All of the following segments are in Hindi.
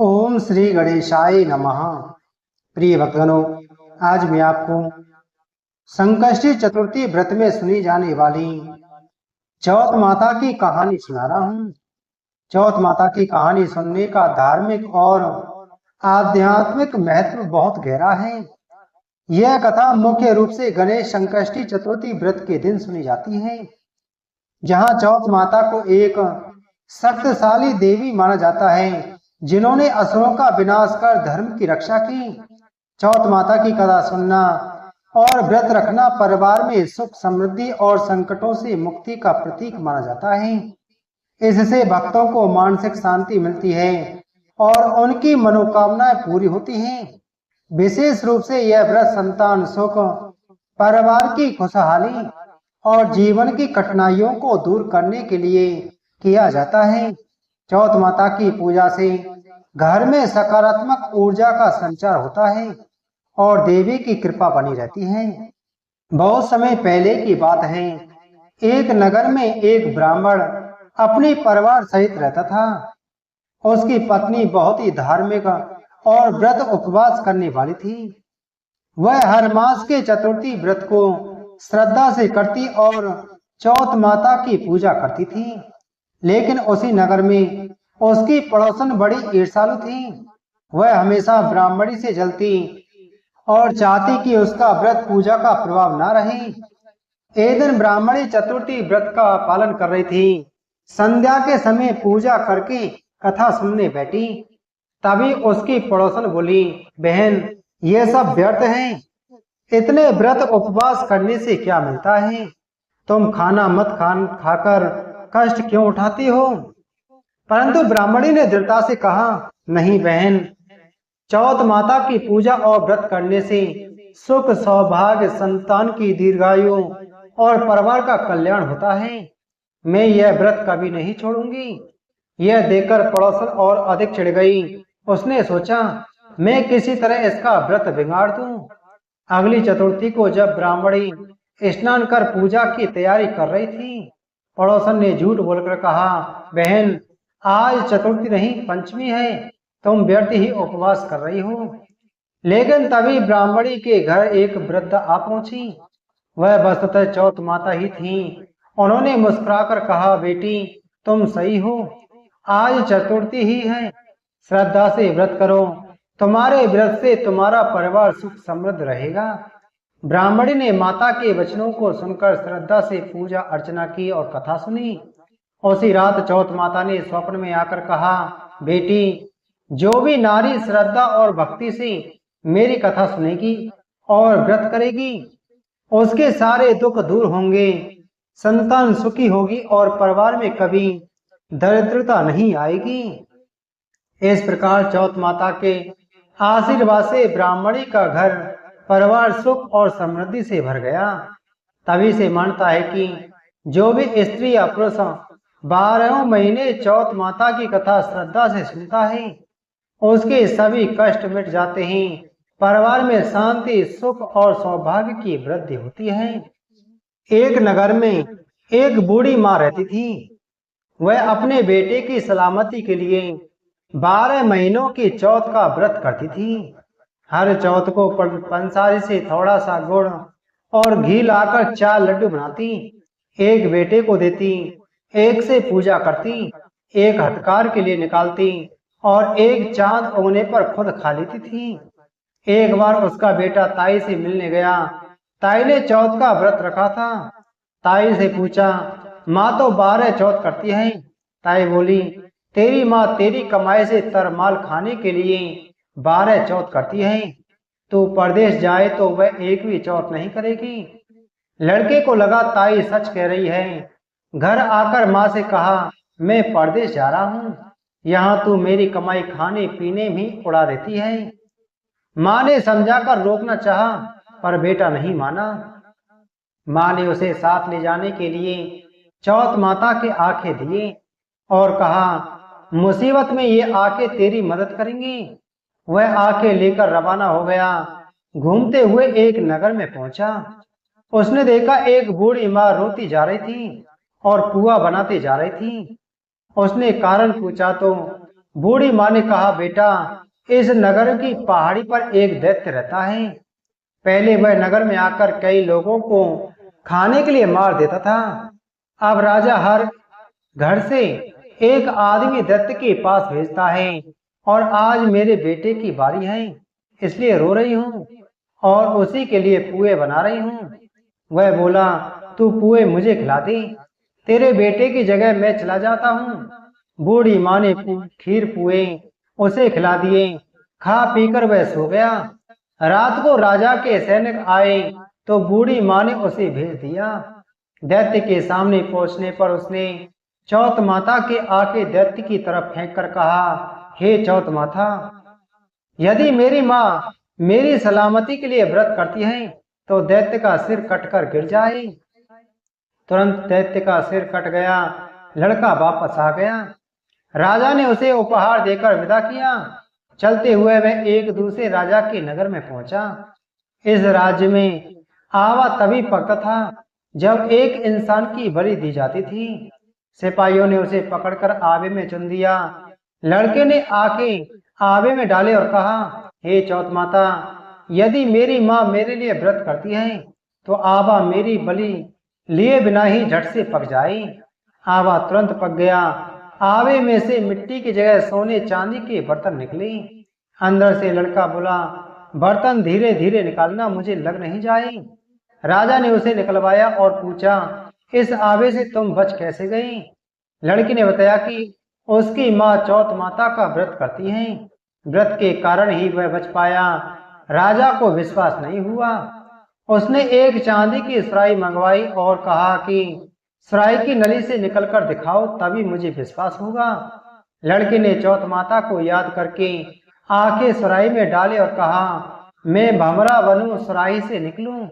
ओम श्री गणेशाय नमः। प्रिय भक्तगणों, आज मैं आपको संकष्टी चतुर्थी व्रत में सुनी जाने वाली चौथ माता की कहानी सुना रहा हूँ। चौथ माता की कहानी सुनने का धार्मिक और आध्यात्मिक महत्व बहुत गहरा है। यह कथा मुख्य रूप से गणेश संकष्टी चतुर्थी व्रत के दिन सुनी जाती है, जहाँ चौथ माता को एक शक्तिशाली देवी माना जाता है, जिन्होंने असुरों का विनाश कर धर्म की रक्षा की। चौथ माता की कथा सुनना और व्रत रखना परिवार में सुख समृद्धि और संकटों से मुक्ति का प्रतीक माना जाता है। इससे भक्तों को मानसिक शांति मिलती है और उनकी मनोकामनाएं पूरी होती हैं। विशेष रूप से यह व्रत संतान सुख, परिवार की खुशहाली और जीवन की कठिनाइयों को दूर करने के लिए किया जाता है। चौथ माता की पूजा से घर में सकारात्मक ऊर्जा का संचार होता है और देवी की कृपा बनी रहती है। बहुत समय पहले की बात है, एक नगर में एक ब्राह्मण अपने परिवार सहित रहता था। उसकी पत्नी बहुत ही धार्मिक और व्रत उपवास करने वाली थी। वह हर मास के चतुर्थी व्रत को श्रद्धा से करती और चौथ माता की पूजा करती थी। लेकिन उसी नगर में उसकी पड़ोसन बड़ी ईर्ष्यालु थी। वह हमेशा ब्राह्मणी से जलती और चाहती कि उसका व्रत पूजा का प्रभाव न रहे। एक दिन ब्राह्मणी चतुर्थी व्रत का पालन कर रही थी। संध्या के समय पूजा करके कथा सुनने बैठी। तभी उसकी पड़ोसन बोली, बहन, ये सब व्यर्थ है। इतने व्रत उपवास करने से क्या मिलता है? तुम खाना मत खाकर कष्ट क्यों उठाती हो? परंतु ब्राह्मणी ने दृढ़ता से कहा, नहीं बहन, चौथ माता की पूजा और व्रत करने से सुख, सौभाग्य, संतान की दीर्घायु और परिवार का कल्याण होता है। मैं यह व्रत कभी नहीं छोड़ूंगी। यह देखकर पड़ोसन और अधिक चिढ़ गई। उसने सोचा, मैं किसी तरह इसका व्रत बिगाड़ दूं। अगली चतुर्थी को जब ब्राह्मणी स्नान कर पूजा की तैयारी कर रही थी, पड़ोसन ने झूठ बोलकर कहा, बहन, आज चतुर्थी नहीं पंचमी है, तुम व्यर्थ ही उपवास कर रही हो। लेकिन तभी ब्राह्मणी के घर एक वृद्ध आ पहुंची। वह वस्तुतः चौथ माता ही थी। उन्होंने मुस्कुराकर कहा, बेटी, तुम सही हो, आज चतुर्थी ही है। श्रद्धा से व्रत करो, तुम्हारे व्रत से तुम्हारा परिवार सुख समृद्ध रहेगा। ब्राह्मणी ने माता के वचनों को सुनकर श्रद्धा से पूजा अर्चना की और कथा सुनी। उसी रात चौथ माता ने स्वप्न में आकर कहा, बेटी, जो भी नारी श्रद्धा और भक्ति से मेरी कथा सुनेगी और व्रत करेगी, उसके सारे दुख दूर होंगे, संतान सुखी होगी और परिवार में कभी दरिद्रता नहीं आएगी। इस प्रकार चौथ माता के आशीर्वाद से ब्राह्मणी का घर परिवार सुख और समृद्धि से भर गया। तभी से मानता है कि जो भी स्त्री या पुरुष 12 महीने चौथ माता की कथा श्रद्धा से सुनता है, उसके सभी कष्ट मिट जाते हैं, परिवार में शांति, सुख और सौभाग्य की वृद्धि होती है। एक नगर में एक बूढ़ी माँ रहती थी। वह अपने बेटे की सलामती के लिए 12 महीनों की चौथ का व्रत करती थी। हर चौथ को पंसारी से थोड़ा सा गुड़ और घी लाकर 4 लड्डू बनाती, एक बेटे को देती, एक से पूजा करती, एक हथकार के लिए निकालती और एक चांद उगने पर खुद खा लेती थी। एक बार उसका बेटा ताई से मिलने गया। ताई ने चौथ का व्रत रखा था। ताई से पूछा, माँ तो 12 चौथ करती है। ताई बोली, तेरी माँ तेरी कमाई से तरमाल खाने के लिए 12 चौथ करती है। तू परदेश जाए तो वह एक भी चौथ नहीं करेगी। लड़के को लगा ताई सच कह रही है। घर आकर माँ से कहा, मैं परदेश जा रहा हूँ, यहाँ तू मेरी कमाई खाने पीने में उड़ा देती है। माँ ने समझाकर रोकना चाहा, पर बेटा नहीं माना। माँ ने उसे साथ ले जाने के लिए चौथ माता के आंखें दिए और कहा, मुसीबत में ये आंखें तेरी मदद करेंगी। वह आंखें लेकर रवाना हो गया। घूमते हुए एक नगर में पहुंचा। उसने देखा एक बूढ़ी माँ रोती जा रही थी और पुआ बनाते जा रही थी। उसने कारण पूछा तो बूढ़ी माँ ने कहा, बेटा, इस नगर की पहाड़ी पर एक दैत्य रहता है। पहले वह नगर में आकर कई लोगों को खाने के लिए मार देता था। अब राजा हर घर से एक आदमी दैत्य के पास भेजता है और आज मेरे बेटे की बारी है, इसलिए रो रही हूँ और उसी के लिए पुए बना रही हूँ। वह बोला, तू पुए मुझे खिला दे, तेरे बेटे की जगह मैं चला जाता हूँ। बूढ़ी माँ ने खीर पुए उसे खिला दिए। खा पीकर वह सो गया। रात को राजा के सैनिक आए तो बूढ़ी माँ ने उसे भेज दिया। दैत्य के सामने पहुंचने पर उसने चौथ माता के आके दैत्य की तरफ फेंक कर कहा, हे चौथ माता, यदि मेरी माँ मेरी सलामती के लिए व्रत करती है तो दैत्य का सिर कटकर गिर जाए। तुरंत दैत्य का सिर कट गया। लड़का वापस आ गया। राजा ने उसे उपहार देकर विदा किया। चलते हुए वह एक दूसरे राजा के नगर में पहुंचा। इस राज्य में आवा तभी पकता था जब एक इंसान की बलि दी जाती थी। सिपाहियों ने उसे पकड़कर आवे में चुन दिया। लड़के ने आके आवे में डाले और कहा, हे चौथ माता, यदि मेरी माँ मेरे लिए व्रत करती है तो आवा मेरी बलि लिए बिना ही झट से पक जाए। आवा तुरंत पक गया। आवे में से मिट्टी की जगह सोने चांदी के बर्तन निकले। अंदर से लड़का बोला, बर्तन धीरे धीरे निकालना, मुझे लग नहीं जाए। राजा ने उसे निकलवाया और पूछा, इस आवे से तुम बच कैसे गई? लड़की ने बताया कि उसकी माँ चौथ माता का व्रत करती है, व्रत के कारण ही वह बच पाया। राजा को विश्वास नहीं हुआ। उसने एक चांदी की सुराही मंगवाई और कहा कि सुराही की नली से निकलकर दिखाओ, तभी मुझे विश्वास होगा। लड़के ने चौथ माता को याद करके आंखें सुराही में डाले और कहा, मैं भंवरा बनूं, सुराही से निकलूं।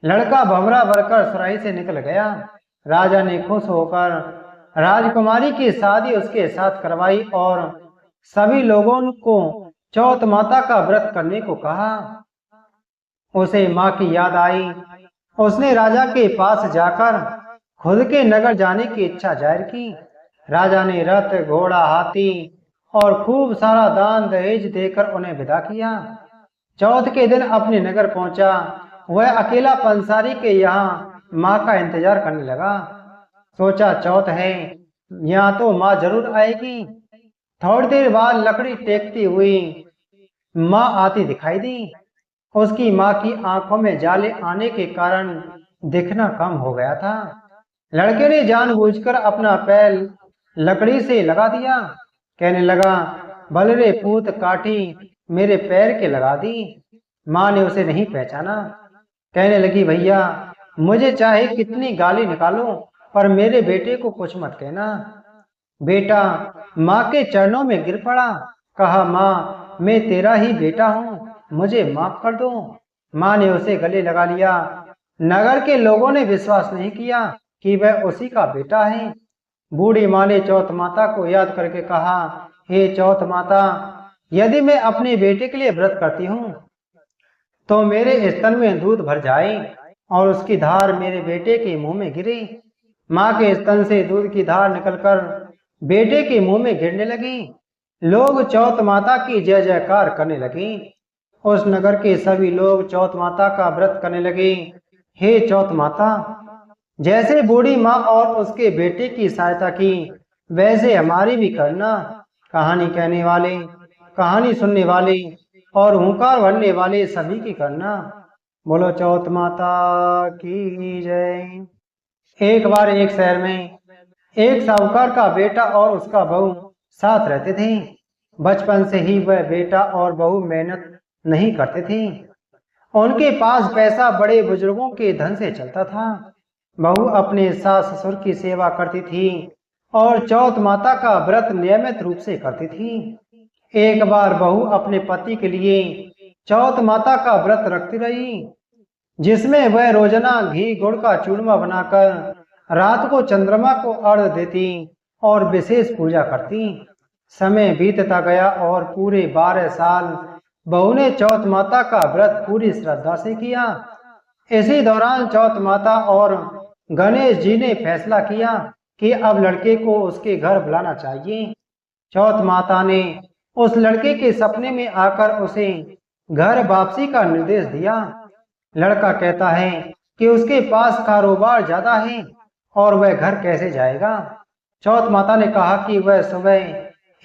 लड़का भंवरा बनकर सुराही से निकल गया। राजा ने खुश होकर राजकुमारी की शादी उसके साथ करवाई और सभी लोगों को चौथ माता का व्रत करने को कहा। उसे माँ की याद आई। उसने राजा के पास जाकर खुद के नगर जाने की इच्छा जाहिर की। राजा ने रथ, घोड़ा, हाथी और खूब सारा दान दहेज देकर उन्हें विदा किया। चौथ के दिन अपने नगर पहुंचा। वह अकेला पंसारी के यहाँ माँ का इंतजार करने लगा। सोचा, चौथ है, यहाँ तो माँ जरूर आएगी। थोड़ी देर बाद लकड़ी टेकती हुई माँ आती दिखाई दी। उसकी माँ की आंखों में जाले आने के कारण दिखना कम हो गया था। लड़के ने जानबूझकर अपना पैर लकड़ी से लगा दिया। कहने लगा, बलरे पूत काठी मेरे पैर के लगा दी। माँ ने उसे नहीं पहचाना। कहने लगी, भैया, मुझे चाहे कितनी गाली निकालो पर मेरे बेटे को कुछ मत कहना। बेटा माँ के चरणों में गिर पड़ा। कहा, माँ, मैं तेरा ही बेटा हूँ, मुझे माफ कर दो। माँ ने उसे गले लगा लिया। नगर के लोगों ने विश्वास नहीं किया कि वह उसी का बेटा है। बूढ़ी माँ ने चौथ माता को याद करके कहा, हे चौथ माता, यदि मैं अपने बेटे के लिए व्रत करती हूँ तो मेरे स्तन में दूध भर जाए और उसकी धार मेरे बेटे के मुंह में गिरे। माँ के स्तन से दूध की धार निकलकर बेटे के मुंह में गिरने लगी। लोग चौथ माता की जय जयकार करने लगे। उस नगर के सभी लोग चौथ माता का व्रत करने लगे। हे चौथ माता, जैसे बूढ़ी माँ और उसके बेटे की सहायता की वैसे हमारी भी करना। कहानी कहने वाले, कहानी सुनने वाले और हुंकार भरने वाले सभी की करना। बोलो चौथ माता की जय। एक बार एक शहर में एक साहूकार का बेटा और उसका बहू साथ रहते थे। बचपन से ही वह बेटा और बहू मेहनत नहीं करते थे। उनके पास पैसा बड़े बुजुर्गों के धन से चलता था। बहू अपने सास ससुर की सेवा करती थी और चौथ माता का व्रत नियमित रूप से करती थी। एक बार बहू अपने पति के लिए चौथ माता का व्रत रखती रही, जिसमें वह रोजाना घी गुड़ का चूरमा बनाकर रात को चंद्रमा को अर्घ देती और विशेष पूजा करती। समय बीतता गया और पूरे 12 साल बहू ने चौथ माता का व्रत पूरी श्रद्धा से किया। इसी दौरान चौथ माता और गणेश जी ने फैसला किया कि अब लड़के को उसके घर बुलाना चाहिए। चौथ माता ने उस लड़के के सपने में आकर उसे घर वापसी का निर्देश दिया। लड़का कहता है कि उसके पास कारोबार ज्यादा है और वह घर कैसे जाएगा। चौथ माता ने कहा कि वह सुबह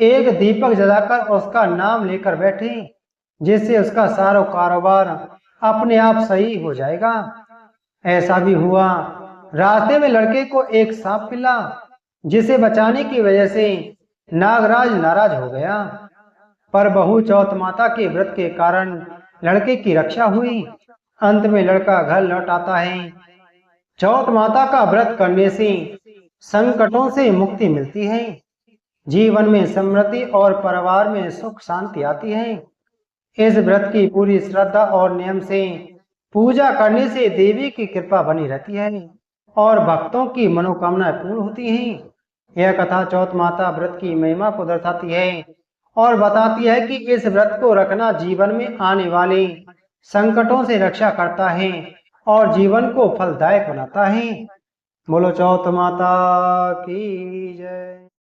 एक दीपक जलाकर उसका नाम लेकर बैठे, जिससे उसका सारा कारोबार अपने आप सही हो जाएगा। ऐसा भी हुआ। रास्ते में लड़के को एक सांप मिला, जिसे बचाने की वजह से नागराज नाराज हो गया। पर बहू चौथ माता के व्रत के कारण लड़के की रक्षा हुई। अंत में लड़का घर लौट आता है। चौथ माता का व्रत करने से संकटों से मुक्ति मिलती है, जीवन में समृद्धि और परिवार में सुख शांति आती है। इस व्रत की पूरी श्रद्धा और नियम से पूजा करने से देवी की कृपा बनी रहती है और भक्तों की मनोकामना पूर्ण होती है। यह कथा चौथ माता व्रत की महिमा को दर्शाती है और बताती है कि इस व्रत को रखना जीवन में आने वाले संकटों से रक्षा करता है और जीवन को फलदायक बनाता है। बोलो चौथ माता की जय।